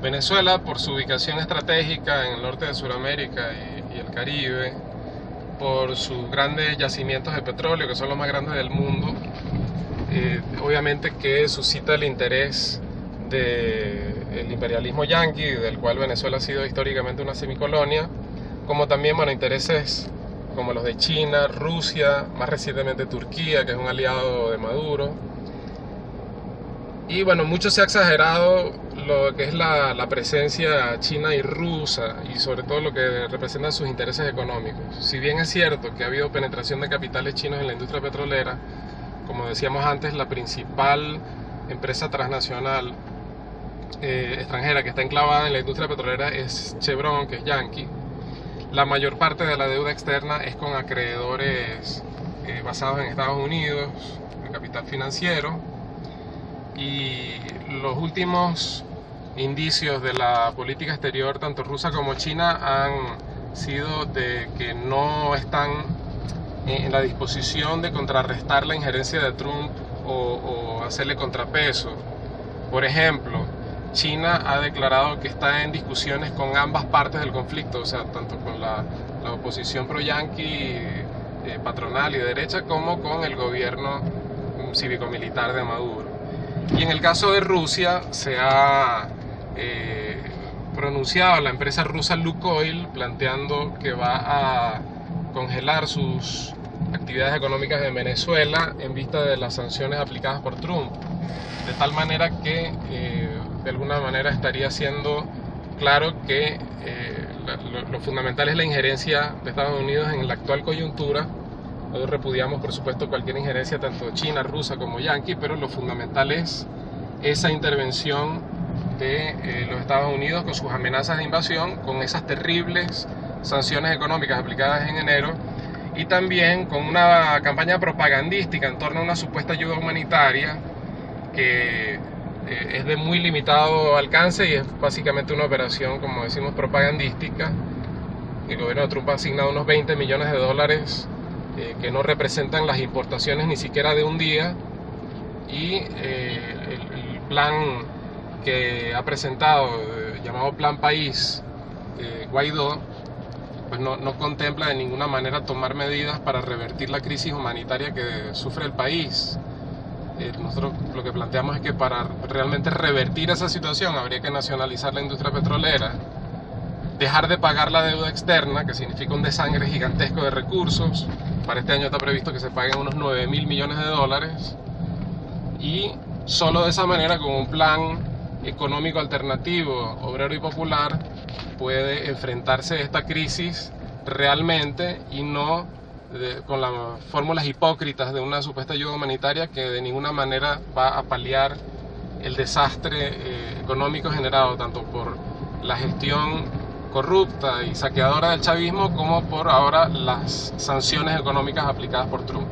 Venezuela, por su ubicación estratégica en el norte de Sudamérica y el Caribe, por sus grandes yacimientos de petróleo, que son los más grandes del mundo, obviamente que suscita el interés del imperialismo yanqui, del cual Venezuela ha sido históricamente una semicolonia, como también, bueno, intereses como los de China, Rusia, más recientemente Turquía, que es un aliado de Maduro. Y bueno, mucho se ha exagerado lo que es la presencia china y rusa, y sobre todo lo que representan sus intereses económicos. Si bien es cierto que ha habido penetración de capitales chinos en la industria petrolera, como decíamos antes, la principal empresa transnacional extranjera que está enclavada en la industria petrolera es Chevron, que es yanqui. La mayor parte de la deuda externa es con acreedores basados en Estados Unidos, en capital financiero, y los últimos indicios de la política exterior, tanto rusa como china, han sido de que no están en la disposición de contrarrestar la injerencia de Trump o hacerle contrapeso. Por ejemplo, China ha declarado que está en discusiones con ambas partes del conflicto, o sea, tanto con la oposición pro-yanqui patronal y de derecha, como con el gobierno cívico-militar de Maduro. Y en el caso de Rusia, se ha pronunciado la empresa rusa Lukoil, planteando que va a congelar sus actividades económicas en Venezuela en vista de las sanciones aplicadas por Trump, de tal manera que de alguna manera estaría siendo claro que lo fundamental es la injerencia de Estados Unidos en la actual coyuntura. Nosotros repudiamos, por supuesto, cualquier injerencia, tanto china, rusa como yanqui, pero lo fundamental es esa intervención de los Estados Unidos con sus amenazas de invasión, con esas terribles sanciones económicas aplicadas en enero, y también con una campaña propagandística en torno a una supuesta ayuda humanitaria que es de muy limitado alcance y es básicamente una operación, como decimos, propagandística. El gobierno de Trump ha asignado unos 20 millones de dólares que no representan las importaciones ni siquiera de un día, y el plan que ha presentado, llamado Plan País, Guaidó, pues no contempla de ninguna manera tomar medidas para revertir la crisis humanitaria que sufre el país. Nosotros lo que planteamos es que para realmente revertir esa situación habría que nacionalizar la industria petrolera, dejar de pagar la deuda externa, que significa un desangre gigantesco de recursos. Para este año está previsto que se paguen unos 9.000 millones de dólares, y solo de esa manera, con un plan económico alternativo, obrero y popular, puede enfrentarse a esta crisis realmente, y no con las fórmulas hipócritas de una supuesta ayuda humanitaria que de ninguna manera va a paliar el desastre económico generado tanto por la gestión corrupta y saqueadora del chavismo como por ahora las sanciones económicas aplicadas por Trump.